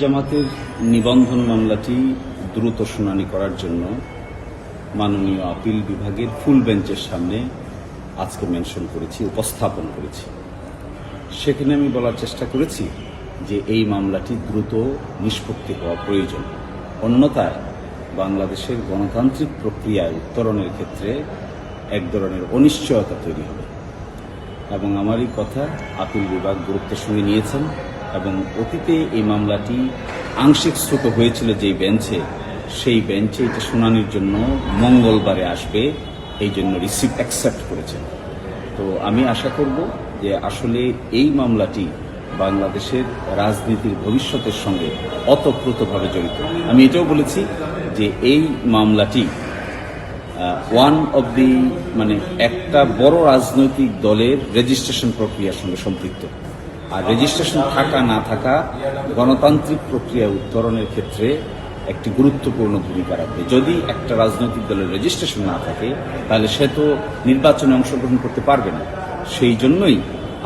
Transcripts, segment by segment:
জামাতের নিবন্ধন মামলাটি দ্রুত শুনানি করার জন্য মাননীয় আপিল বিভাগের ফুল বেঞ্চের সামনে আজকে মেনশন করেছি, উপস্থাপন করেছি। সেখানে আমি বলার চেষ্টা করেছি যে এই মামলাটি দ্রুত নিষ্পত্তি হওয়া প্রয়োজন, অন্যথায় বাংলাদেশের গণতান্ত্রিক প্রক্রিয়ায় উত্তরণের ক্ষেত্রে এক ধরনের অনিশ্চয়তা তৈরি হবে এবং আমারই কথা আপিল বিভাগ গুরুত্বের সঙ্গে নিয়েছেন এবং অতীতে এই মামলাটি আংশিক শ্রুত হয়েছিল যেই বেঞ্চে, সেই বেঞ্চে এটা শুনানির জন্য মঙ্গলবারে আসবে, এই জন্য অ্যাকসেপ্ট করেছেন। তো আমি আশা করব যে আসলে এই মামলাটি বাংলাদেশের রাজনীতির ভবিষ্যতের সঙ্গে ওতপ্রোতভাবে জড়িত। আমি এটাও বলেছি যে এই মামলাটি ওয়ান অব দি একটা বড় রাজনৈতিক দলের রেজিস্ট্রেশন প্রক্রিয়ার সঙ্গে সম্পৃক্ত। আর রেজিস্ট্রেশন থাকা না থাকা গণতান্ত্রিক প্রক্রিয়া উত্তরণের ক্ষেত্রে একটি গুরুত্বপূর্ণ ভূমিকা রাখবে। যদি একটা রাজনৈতিক দলের রেজিস্ট্রেশন না থাকে তাহলে সে তো নির্বাচনে অংশগ্রহণ করতে পারবে না। সেই জন্যই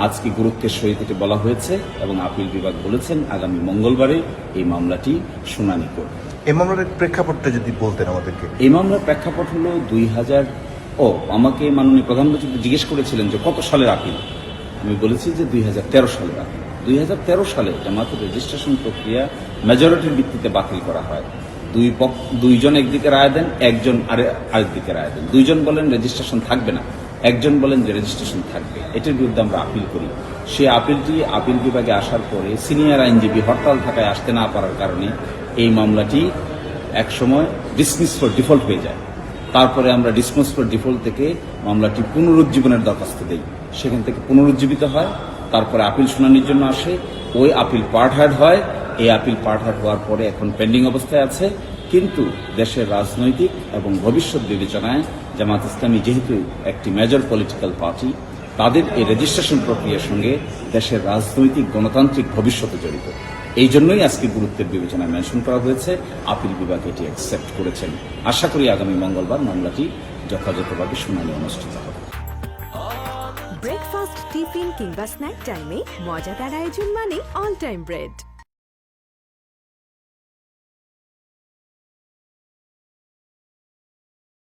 আজকে গুরুত্বের সহিত এটি বলা হয়েছে এবং আপিল বিভাগ বলেছেন আগামী মঙ্গলবারে এই মামলাটি শুনানি করবে। এই মামলার প্রেক্ষাপটটা যদি বলতেন আমাদেরকে। এই মামলার প্রেক্ষাপট হলো আমাকে মাননীয় প্রধানমন্ত্রী জিজ্ঞেস করেছিলেন যে কত সালের আপিল। আমি বলেছি যে 2013 সালের আপিল। 2013 সালে জামাতের রেজিস্ট্রেশন প্রক্রিয়া মেজরিটির ভিত্তিতে বাতিল করা হয়। দুইজন একদিকে রায় দেন, একজন আরেকদিকে রায় দেন। দুইজন বলেন রেজিস্ট্রেশন থাকবে না, একজন বলেন যে রেজিস্ট্রেশন থাকবে। এটার বিরুদ্ধে আমরা আপিল করি। সেই আপিলটি আপিল বিভাগে আসার পরে সিনিয়র আইনজীবী হরতাল থাকায় আসতে না পারার কারণে এই মামলাটি একসময় ডিসমিস ফর ডিফল্ট হয়ে যায়। তারপরে আমরা ডিসমিস ফর ডিফল্ট থেকে মামলাটি পুনরুজ্জীবনের দরখাস্ত দেই, সেখান থেকে পুনরুজ্জীবিত হয়। তারপরে আপিল শুনানির জন্য আসে, ওই আপিল পার্ট হার্ড হয়। এই আপিল পার্ট হার্ড হওয়ার পরে এখন পেন্ডিং অবস্থায় আছে। কিন্তু দেশের রাজনৈতিক এবং ভবিষ্যৎ বিবেচনায় জামাত ইসলামী যেহেতু একটি মেজর পলিটিক্যাল পার্টি, তাদের এই রেজিস্ট্রেশন প্রক্রিয়ার সঙ্গে দেশের রাজনৈতিক গণতান্ত্রিক ভবিষ্যতে জড়িত। এই জন্যই আজকে গুরুত্বের বিবেচনায় মেনশন করা হয়েছে। আপিল বিভাগ এটি অ্যাকসেপ্ট করেছেন। আশা করি আগামী মঙ্গলবার মামলাটি যথাযথভাবে শুনানি অনুষ্ঠিত হবে। ব্রেকফাস্ট, টিফিন কিংবা স্ন্যাক টাইমে মজাদার আয়োজন মানে অল টাইম ব্রেড।